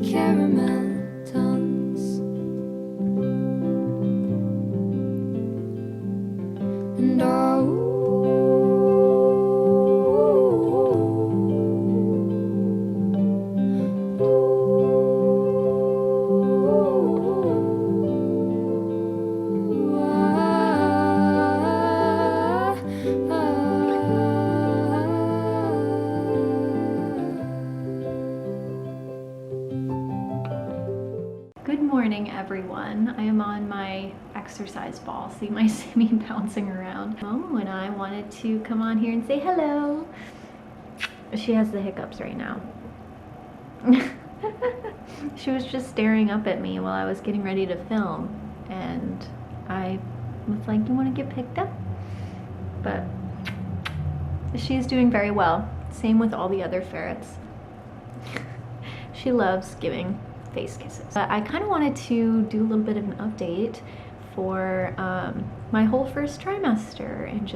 caramel tongues. And Good morning, everyone. I am on my exercise ball. See my Sammy bouncing around. And I wanted to come on here and say hello. She has the hiccups right now. She was just staring up at me while I was getting ready to film, and I was like, you want to get picked up? But she's doing very well. Same with all the other ferrets. She loves giving face kisses. But I kind of wanted to do a little bit of an update for my whole first trimester, and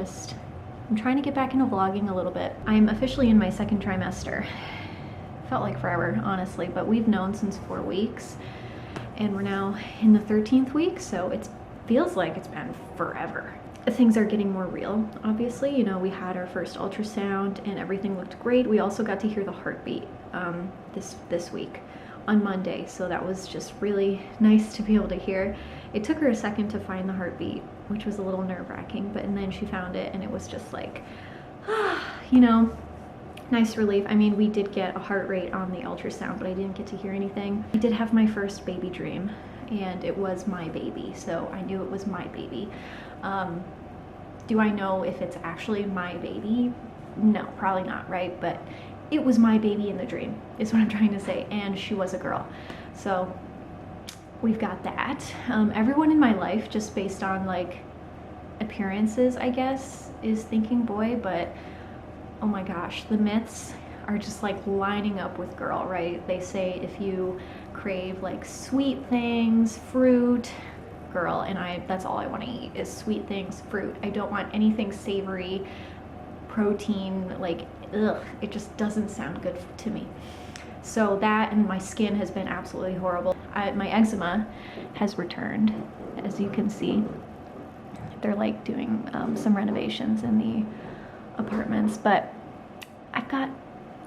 I'm trying to get back into vlogging a little bit. I'm officially in my second trimester. Felt like forever, honestly, but we've known since 4 weeks, and we're now in the 13th week, so it feels like it's been forever. Things are getting more real, obviously. You know, we had our first ultrasound and everything looked great. We also got to hear the heartbeat this week on Monday, so that was just really nice to be able to hear. It took her a second to find the heartbeat, which was a little nerve-wracking, and then she found it, and it was just like, you know, nice relief. I mean, we did get a heart rate on the ultrasound, but I didn't get to hear anything. I did have my first baby dream, and it was my baby, so I knew it was my baby. Do I know if it's actually my baby? No, probably not, right? But it was my baby in the dream, is what I'm trying to say, and she was a girl. So we've got that. Everyone in my life, just based on like appearances, I guess, is thinking boy, but oh my gosh, the myths are just like lining up with girl, right? They say if you crave like sweet things, fruit, girl, and that's all I want to eat is sweet things, fruit. I don't want anything savory, protein, like ugh, it just doesn't sound good to me. So that, and my skin has been absolutely horrible. My eczema has returned, as you can see. They're like doing some renovations in the apartments, but I've got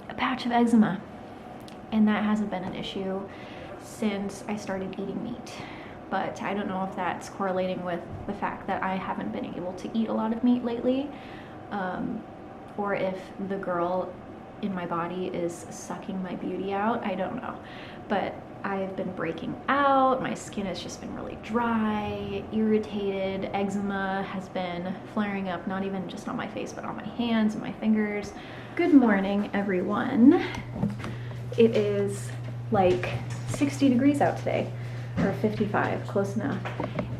a patch of eczema, and that hasn't been an issue since I started eating meat. But I don't know if that's correlating with the fact that I haven't been able to eat a lot of meat lately, or if the girl in my body is sucking my beauty out. I don't know. But I've been breaking out. My skin has just been really dry, irritated. Eczema has been flaring up, not even just on my face, but on my hands and my fingers. Good morning, everyone. It is like 60 degrees out today. Or 55, close enough.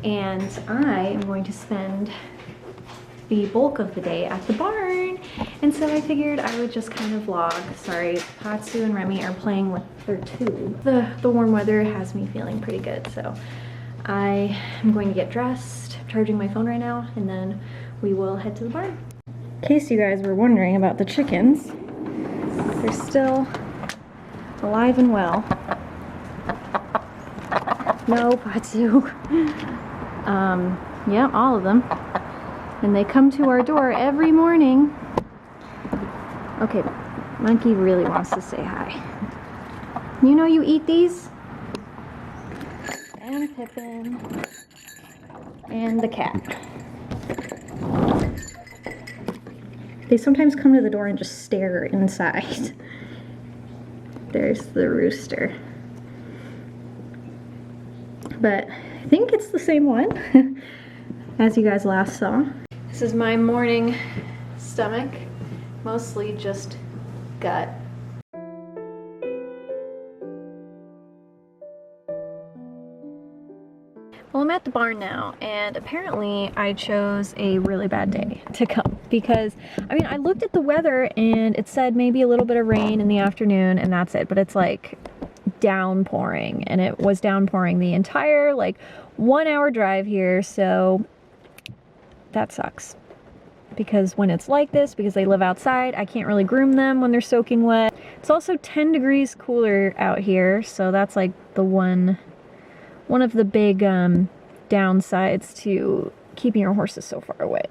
And I am going to spend the bulk of the day at the barn. And so I figured I would just kind of vlog. Sorry, Patsu and Remy are playing with their tube. The warm weather has me feeling pretty good, so I am going to get dressed. I'm charging my phone right now, and then we will head to the barn. In case you guys were wondering about the chickens, they're still alive and well. No, Patsu. Yeah, all of them. And they come to our door every morning. Okay, Monkey really wants to say hi. You know you eat these? And Pippin. And the cat. They sometimes come to the door and just stare inside. There's the rooster. But I think it's the same one as you guys last saw. This is my morning stomach, mostly just gut. Well, I'm at the barn now, and apparently I chose a really bad day to come because, I mean, I looked at the weather and it said maybe a little bit of rain in the afternoon and that's it, but it's like downpouring, and it was downpouring the entire like 1 hour drive here, so that sucks. because when it's like this, because they live outside, I can't really groom them when they're soaking wet. It's also 10 degrees cooler out here, so that's like the one of the big downsides to keeping your horses so far away.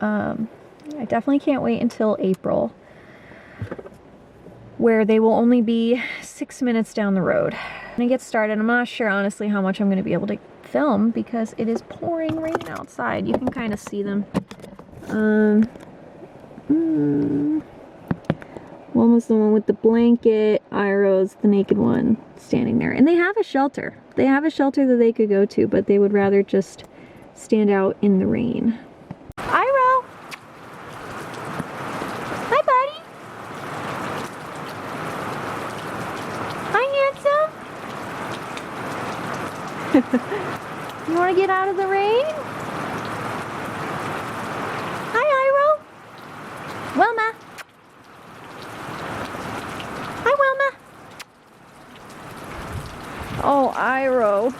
I definitely can't wait until April, where they will only be 6 minutes down the road. When I get started, I'm not sure honestly how much I'm going to be able to film because it is pouring rain outside. You can kind of see them. One was the one with the blanket, Iro's the naked one standing there. And they have a shelter. They have a shelter that they could go to, but they would rather just stand out in the rain. Iro! Hi, buddy! Hi, handsome! You want to get out of the rain? Hi, Iro! Wilma! Hi, Wilma! Oh, Iro.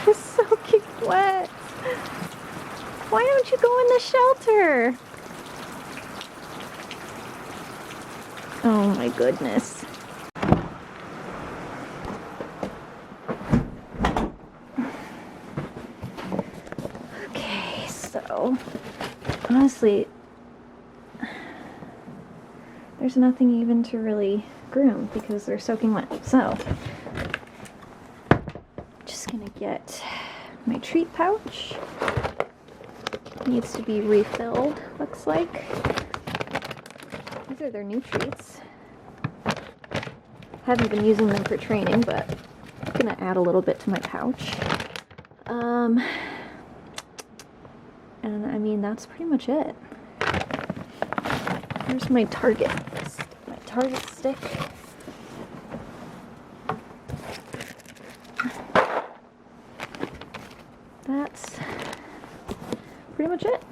You're soaking wet. Why don't you go in the shelter? Oh my goodness. Okay, so honestly, there's nothing even to really groom because they're soaking wet. So, just gonna get my treat pouch. Needs to be refilled, looks like. These are their new treats. Haven't been using them for training, but I'm gonna add a little bit to my pouch. And I mean, that's pretty much it. Here's my Target stick. That's pretty much it.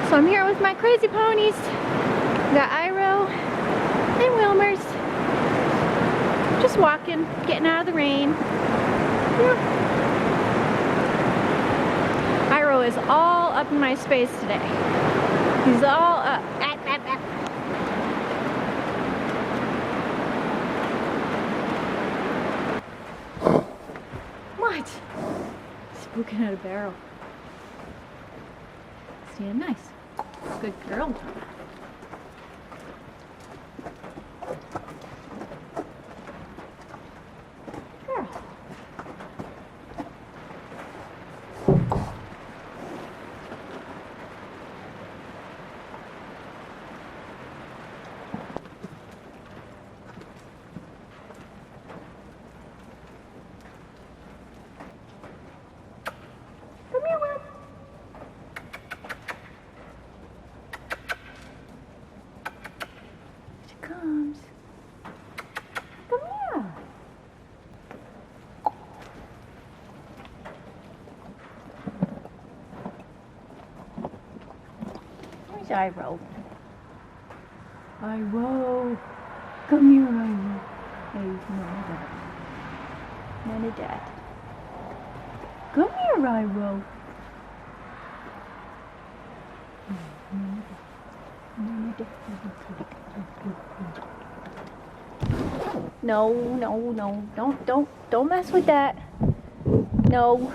So I'm here with my crazy ponies. Got Iro and Wilmer's. Just walking, getting out of the rain. Yeah. Iro is all up in my space today. He's all up. What? Spooking at a barrel. Stand nice. Good girl. Girl. Where's Iroh? Iroh! Come here, Iroh. Hey, none of that. None of that. Come here, Iroh. No, no, no. Don't mess with that. No.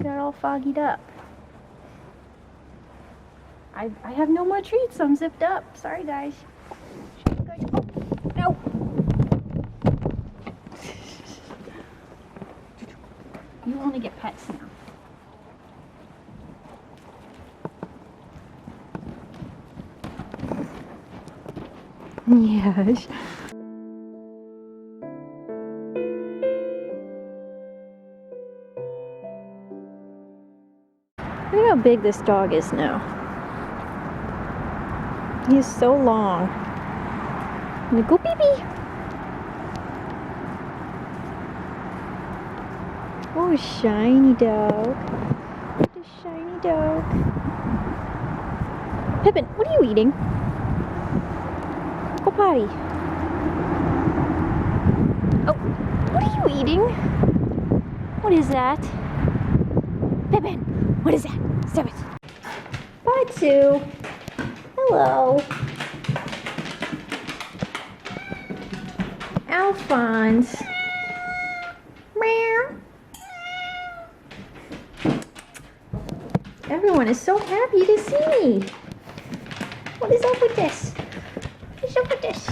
Got all foggied up. I have no more treats, so I'm zipped up. Sorry, guys. Oh, no. You only get pets now. Yes. Look at how big this dog is now. He is so long. I'm gonna go pee-pee. Oh, shiny dog. The shiny dog. Pippin, what are you eating? Go potty. Oh, what are you eating? What is that? Pippin, what is that? Stop it. Pazu. Hello. Alphonse. Meow. Everyone is so happy to see me. What is up with this? What is up with this?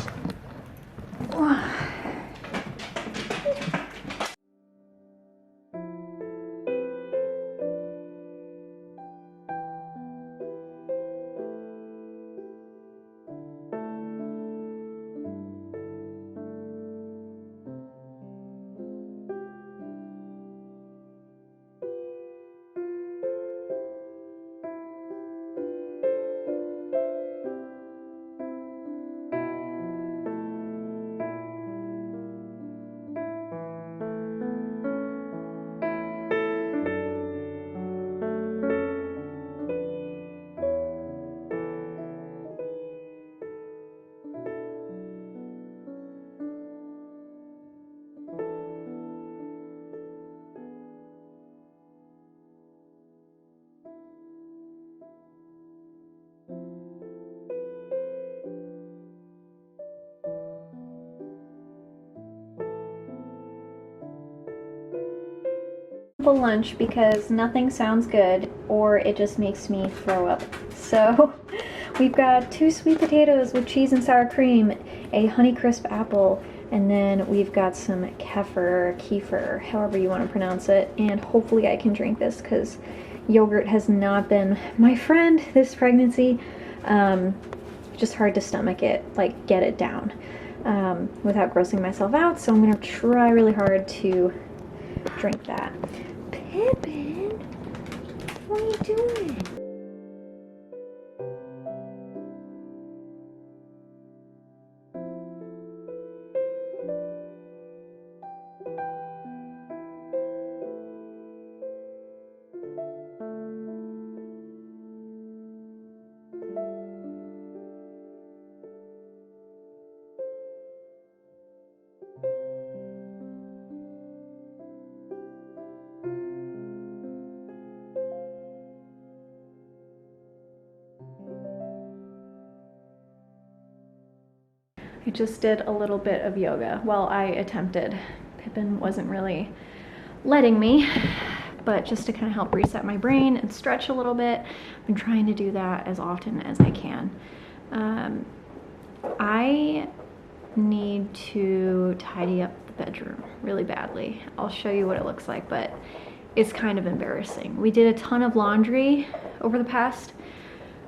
Lunch because nothing sounds good or it just makes me throw up. So we've got 2 sweet potatoes with cheese and sour cream, a Honeycrisp apple, and then we've got some kefir, however you want to pronounce it, and hopefully I can drink this because yogurt has not been my friend this pregnancy. Just hard to stomach it, like get it down without grossing myself out, so I'm gonna try really hard to drink that. Pippin, what are you doing? I just did a little bit of yoga. Well, I attempted. Pippin wasn't really letting me, but just to kind of help reset my brain and stretch a little bit. I've been trying to do that as often as I can. I need to tidy up the bedroom really badly. I'll show you what it looks like, but it's kind of embarrassing. We did a ton of laundry over the past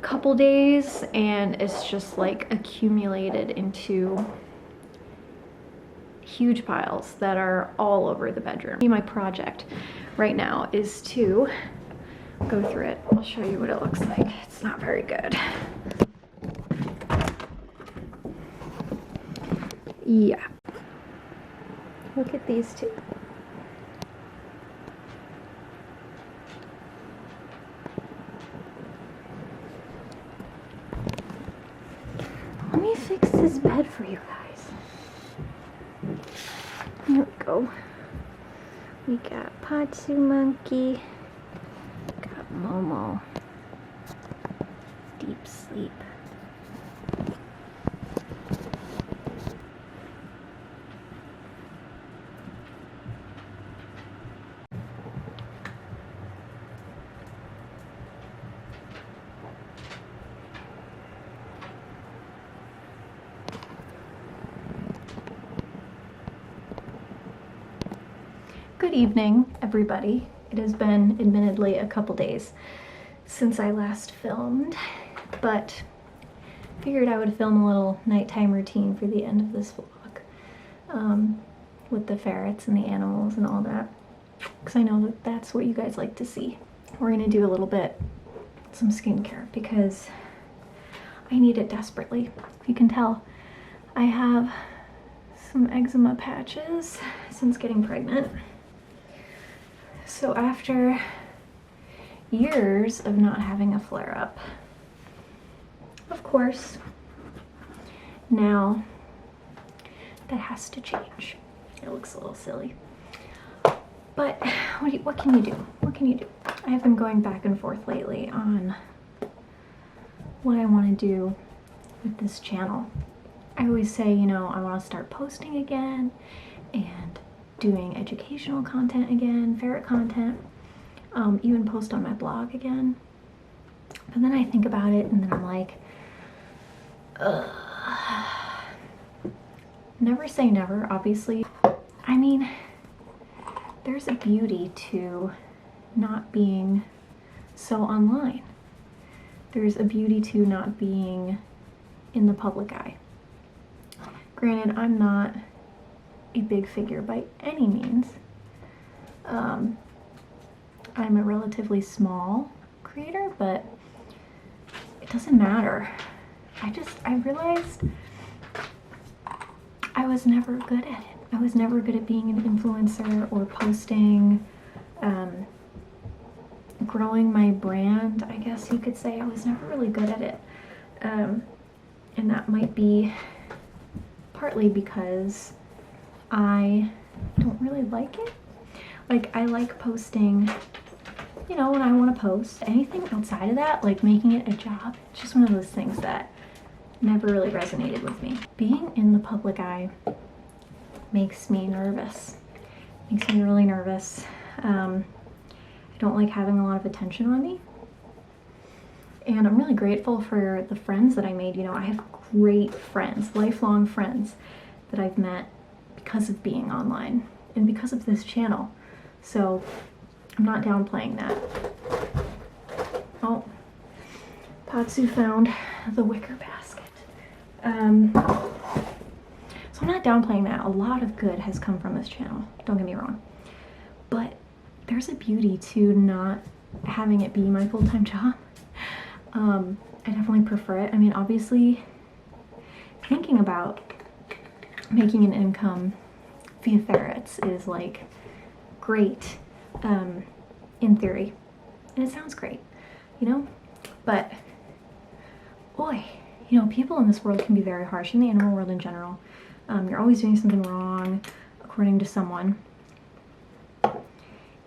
couple days and it's just like accumulated into huge piles that are all over the bedroom. My project right now is to go through it. I'll show you what it looks like. It's not very good. Yeah. Look at these two. Let me fix this bed for you guys. Here we go. We got Patsu Monkey. Got Momo. Deep sleep. Good evening, everybody. It has been admittedly a couple days since I last filmed, but figured I would film a little nighttime routine for the end of this vlog, with the ferrets and the animals and all that, because I know that that's what you guys like to see. We're gonna do a little bit, some skincare, because I need it desperately. You can tell I have some eczema patches since getting pregnant. So after years of not having a flare-up, of course, now that has to change. It looks a little silly. But what can you do? What can you do? I have been going back and forth lately on what I want to do with this channel. I always say, you know, I want to start posting again and doing educational content again, ferret content, even post on my blog again. But then I think about it and then I'm like, never say never, obviously. I mean, there's a beauty to not being so online. There's a beauty to not being in the public eye. Granted, I'm not a big figure by any means. I'm a relatively small creator, but it doesn't matter. I realized I was never good at it. I was never good at being an influencer or posting, growing my brand, I guess you could say. I was never really good at it. And that might be partly because I don't really like it. Like, I like posting, you know, when I want to post. Anything outside of that, like making it a job, it's just one of those things that never really resonated with me. Being in the public eye makes me nervous. Makes me really nervous. I don't like having a lot of attention on me. And I'm really grateful for the friends that I made. You know, I have great friends, lifelong friends that I've met because of being online and because of this channel. So I'm not downplaying that. Oh, Patsu found the wicker basket. So I'm not downplaying that. A lot of good has come from this channel, don't get me wrong. But there's a beauty to not having it be my full-time job. I definitely prefer it. I mean, obviously, thinking about making an income via ferrets is like great, in theory, and it sounds great, you know, but boy, you know, people in this world can be very harsh, in the animal world in general. You're always doing something wrong according to someone,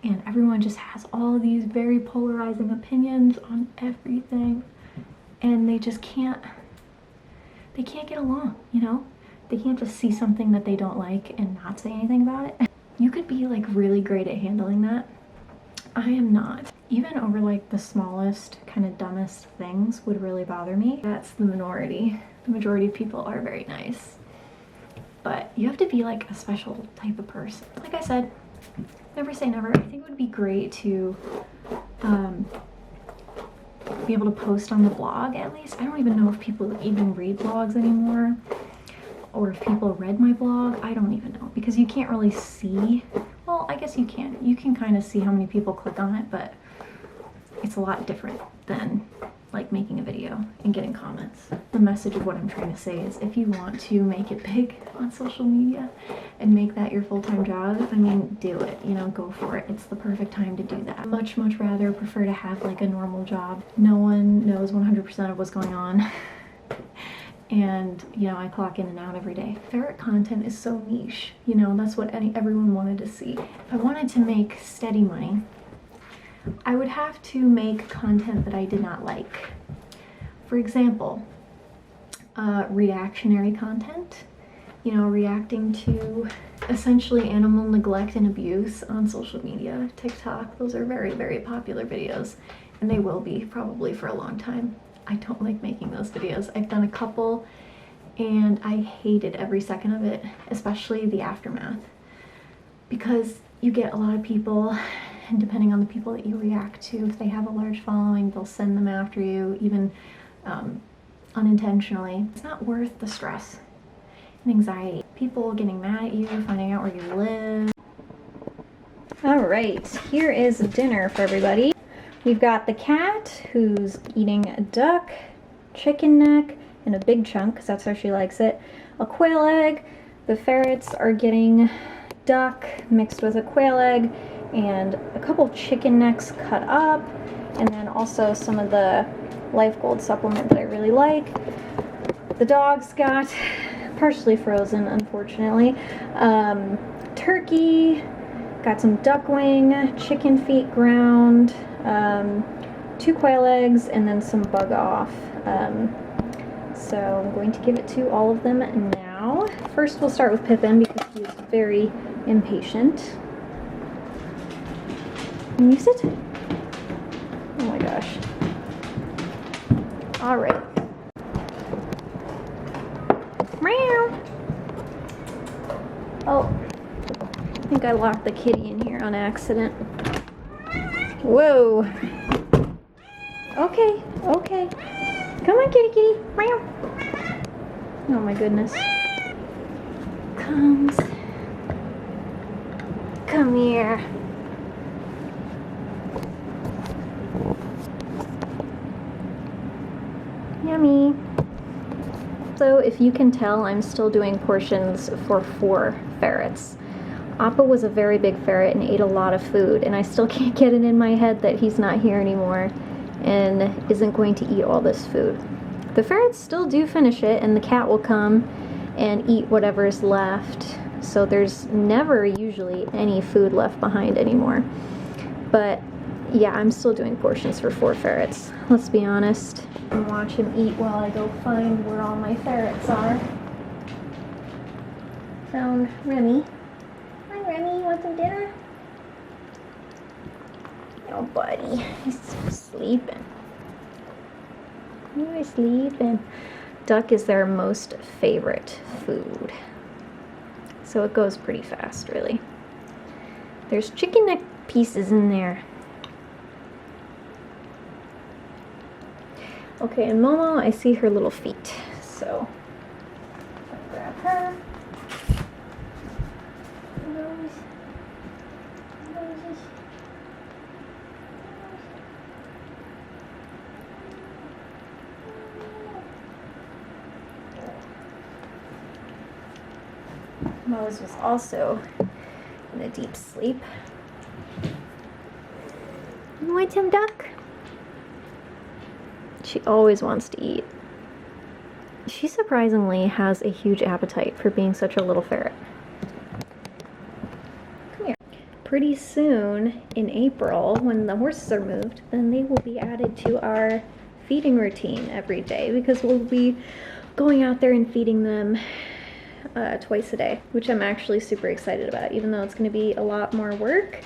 and everyone just has all these very polarizing opinions on everything, and they just can't get along, you know. They can't just see something that they don't like and not say anything about it. You could be like really great at handling that. I am not. Even over like the smallest, kind of dumbest things would really bother me. That's the minority. The majority of people are very nice. But you have to be like a special type of person. Like I said, never say never. I think it would be great to be able to post on the blog at least. I don't even know if people even read blogs anymore, or if people read my blog. I don't even know, because you can't really see. Well, I guess you can. You can kind of see how many people click on it, but it's a lot different than like making a video and getting comments. The message of what I'm trying to say is, if you want to make it big on social media and make that your full-time job, I mean, do it, you know, go for it. It's the perfect time to do that. Much rather prefer to have like a normal job. No one knows 100% of what's going on and you know, I clock in and out every day. Ferret content is so niche, you know, that's what everyone wanted to see. If I wanted to make steady money, I would have to make content that I did not like. For example, reactionary content, you know, reacting to essentially animal neglect and abuse on social media, TikTok. Those are very, very popular videos, and they will be probably for a long time. I don't like making those videos. I've done a couple and I hated every second of it, especially the aftermath, because you get a lot of people, and depending on the people that you react to, if they have a large following, they'll send them after you, even unintentionally. It's not worth the stress and anxiety. People getting mad at you, finding out where you live. All right, here is dinner for everybody. We've got the cat who's eating a duck, chicken neck, and a big chunk because that's how she likes it, a quail egg. The ferrets are getting duck mixed with a quail egg and a couple chicken necks cut up, and then also some of the Life Gold supplement that I really like. The dogs got partially frozen, unfortunately. Turkey, got some duck wing, chicken feet ground, 2 quail eggs, and then some bug off. So I'm going to give it to all of them now. First we'll start with Pippin because he is very impatient. Can you sit? Oh my gosh. All right. Meow. Oh, I think I locked the kitty in here on accident. Whoa. Okay, okay. Come on, kitty, kitty. Meow. Oh my goodness. Come here. Yummy. So if you can tell, I'm still doing portions for 4 ferrets. Appa was a very big ferret and ate a lot of food, and I still can't get it in my head that he's not here anymore and isn't going to eat all this food. The ferrets still do finish it, and the cat will come and eat whatever is left, so there's never usually any food left behind anymore. But yeah, I'm still doing portions for 4 ferrets, let's be honest. And watch him eat while I go find where all my ferrets are. Found Remy. Hi Remy, you want some dinner? Oh buddy, he's sleeping. You're sleeping. Duck is their most favorite food, so it goes pretty fast, really. There's chicken neck pieces in there. Okay, and Momo, I see her little feet, so I'll grab her. Mose was also in a deep sleep. You want some duck? She always wants to eat. She surprisingly has a huge appetite for being such a little ferret. Come here. Pretty soon, in April, when the horses are moved, then they will be added to our feeding routine every day, because we'll be going out there and feeding them twice a day, which I'm actually super excited about, even though it's going to be a lot more work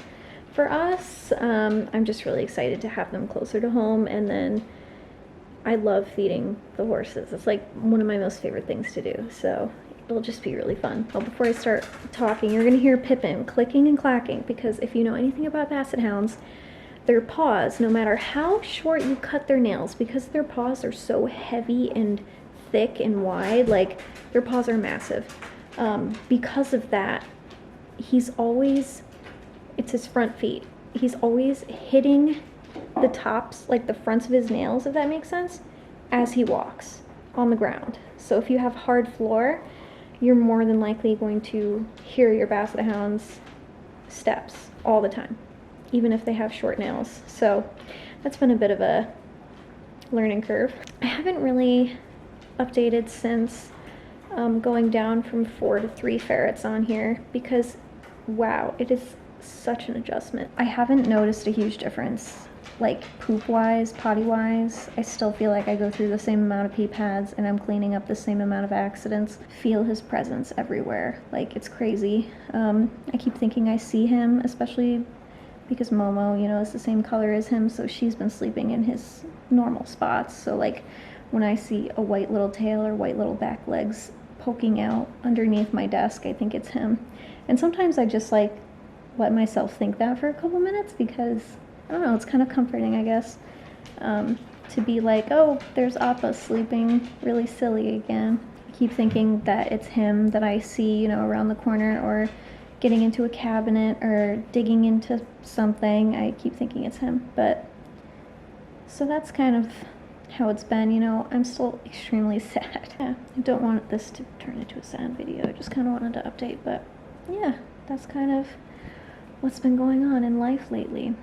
for us. I'm just really excited to have them closer to home, and then I love feeding the horses. It's like one of my most favorite things to do, so it'll just be really fun. Well, before I start talking, you're going to hear Pippin clicking and clacking, because if you know anything about basset hounds, their paws, no matter how short you cut their nails, because their paws are so heavy and thick and wide, like their paws are massive. Because of that, he's always, it's his front feet, he's always hitting the tops, like the fronts of his nails, if that makes sense, as he walks on the ground. So if you have hard floor, you're more than likely going to hear your basset hound's steps all the time, even if they have short nails. So that's been a bit of a learning curve. I haven't really updated since going down from 4 to 3 ferrets on here, because wow, it is such an adjustment. I haven't noticed a huge difference, like poop wise, potty wise. I still feel like I go through the same amount of pee pads and I'm cleaning up the same amount of accidents. Feel his presence everywhere. Like, it's crazy. I keep thinking I see him, especially because Momo, you know, is the same color as him, so she's been sleeping in his normal spots. So like when I see a white little tail or white little back legs poking out underneath my desk, I think it's him. And sometimes I just like let myself think that for a couple minutes, because I don't know, it's kind of comforting, I guess, to be like, oh, there's Appa sleeping really silly again. I keep thinking that it's him that I see, you know, around the corner, or getting into a cabinet or digging into something. I keep thinking it's him. But so that's kind of how it's been. You know, I'm still extremely sad. Yeah, I don't want this to turn into a sad video. I just kind of wanted to update. But yeah, that's kind of what's been going on in life lately.